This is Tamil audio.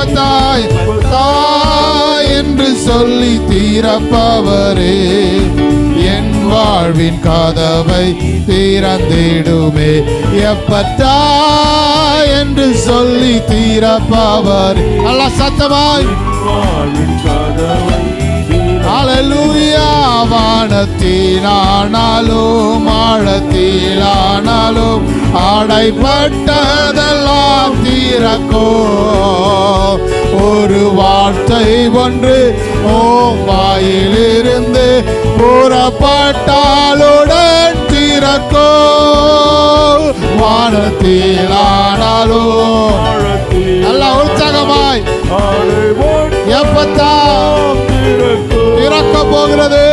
எப்பத்தாய் என்று சொல்லி தீரப்பவரே என் வாழ்வின் கதவை திறந்திடுமே. எப்பத்தா என்று சொல்லி தீரப்பவர் நல்ல சத்தமாய் அல்லேலூயா. வானத்திலானாலும் ஆழத்திலானாலும் அடைப்பட்டதெல்லாம் தீரக்கோ. ஒரு வார்த்தை ஒன்று ஓம் வாயிலிருந்து புறப்பட்டாலுடன் தீரக்கோ. வானத்திலானாலும் நல்ல உற்சாகமாய் எப்பத்தான் திறக்க போகிறது.